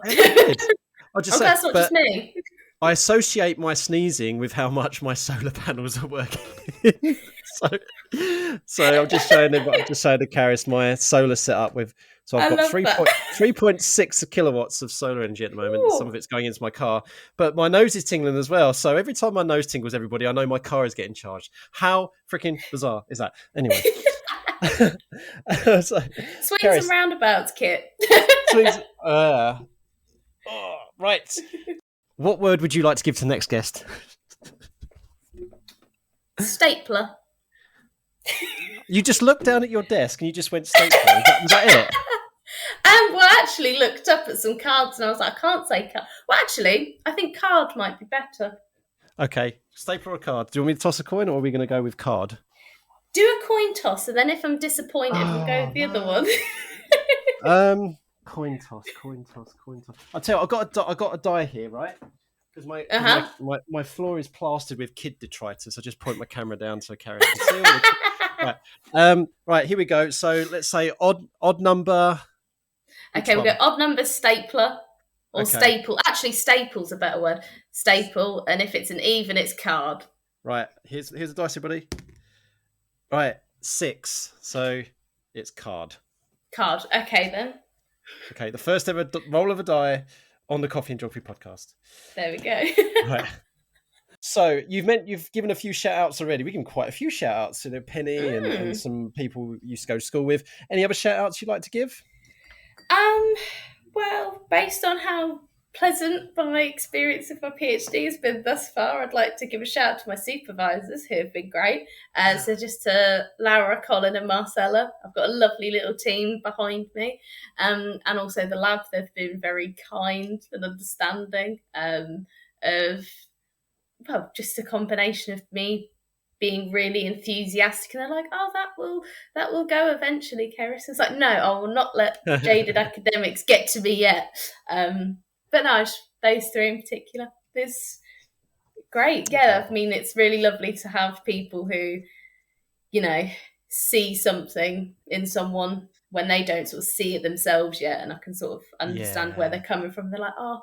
I'll just say that's not just me. I associate my sneezing with how much my solar panels are working. so I'm just showing the Karis my solar setup with. So I've got 3.6 kilowatts of solar energy at the moment. Ooh. Some of it's going into my car, but my nose is tingling as well. So every time my nose tingles, everybody, I know my car is getting charged. How freaking bizarre is that? Anyway. Swings and roundabouts, Kit. Right. What word would you like to give to the next guest? Stapler. You just looked down at your desk and you just went stapler. Was that it? Well, I actually looked up at some cards and I was like, I can't say card. Well, actually, I think card might be better. Okay, stapler or card? Do you want me to toss a coin, or are we going to go with card? Do a coin toss, and then if I'm disappointed, we'll go with the other one. Coin toss. I'll tell you, I got a die here, right? Because my floor is plastered with kid detritus. I just point my camera down so Carrie can see all the... Right, here we go. So let's say odd number. Okay, we'll go odd number stapler or staple. Actually, staple's a better word. Staple, and if it's an even, it's card. Right, here's the dice, everybody. Right, 6. So it's card. Card. Okay, then. Okay, the first ever roll of a die on the Coffee and Geography podcast. There we go. Right. So you've given a few shout outs already. We give quite a few shout outs to Penny and some people you used to go to school with. Any other shout outs you'd like to give? Well, based on how pleasant my experience of my PhD has been thus far, I'd like to give a shout out to my supervisors who have been great. So just to Laura, Colin and Marcella. I've got a lovely little team behind me. And also the lab, they've been very kind and understanding just a combination of me being really enthusiastic, and they're like, "Oh, that will go eventually, Cerys." It's like, no, I will not let jaded academics get to me yet. But no, those three in particular, there's great. Yeah, I mean, it's really lovely to have people who, see something in someone when they don't sort of see it themselves yet, and I can sort of understand where they're coming from. They're like, oh,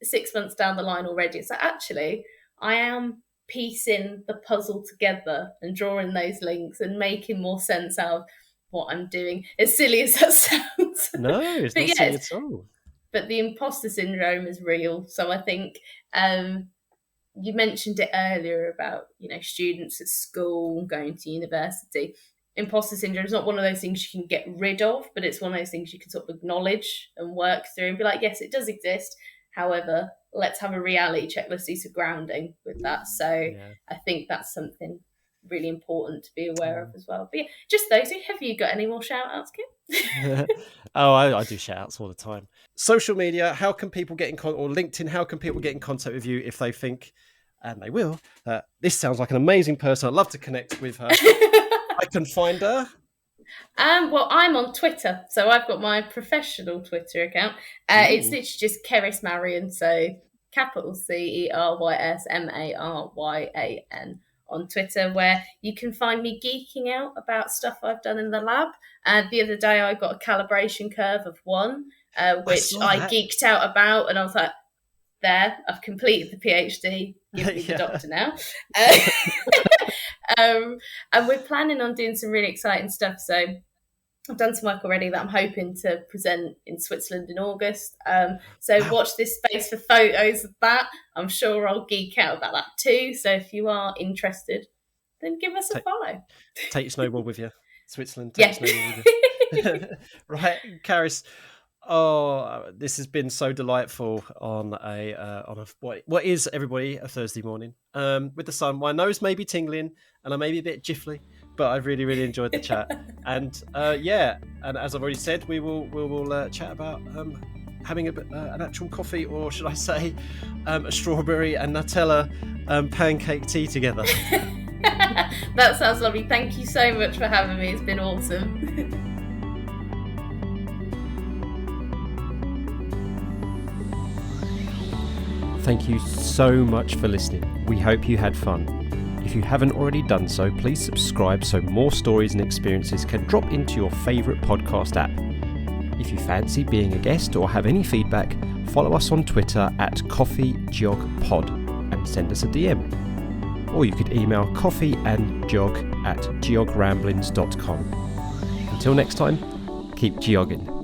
6 months down the line already. It's like, actually, I am piecing the puzzle together and drawing those links and making more sense out of what I'm doing. As silly as that sounds. No, it's not silly at all. But the imposter syndrome is real. So I think you mentioned it earlier about, students at school, going to university. Imposter syndrome is not one of those things you can get rid of, but it's one of those things you can sort of acknowledge and work through and be like, yes, it does exist. However, let's have a reality check. Let's do some grounding with that. So I think that's something really important to be aware of as well. But yeah, just those. Have you got any more shout outs, Kim? I do shout outs all the time. Social media, how can people get in contact, or LinkedIn, how can people get in contact with you if they think, and they will, this sounds like an amazing person, I'd love to connect with her. I can find her. Well, I'm on Twitter, so I've got my professional Twitter account. It's literally just Cerys Maryan, so capital CERYS MARYAN on Twitter, where you can find me geeking out about stuff I've done in the lab. The other day I got a calibration curve of 1, which I geeked out about, and I was like, there, I've completed the PhD, give me the doctor now. And we're planning on doing some really exciting stuff. So I've done some work already that I'm hoping to present in Switzerland in August. So watch this space for photos of that. I'm sure I'll geek out about that too. So if you are interested, then give us a follow. Take your snowball with you. Switzerland, take your snowball with you. Right, Cerys. Oh, this has been so delightful on what is everybody a Thursday morning with the sun. My nose may be tingling and I may be a bit jiffly, but I've really, really enjoyed the chat. And and as I've already said, we will chat about having an actual coffee, or should I say, a strawberry and Nutella pancake tea together. That sounds lovely. Thank you so much for having me. It's been awesome. Thank you so much for listening. We hope you had fun. If you haven't already done so, please subscribe so more stories and experiences can drop into your favourite podcast app. If you fancy being a guest or have any feedback, follow us on Twitter at coffeegeogpod and send us a DM. Or you could email coffeeandgeog@geogramblings.com. Until next time, keep geogging.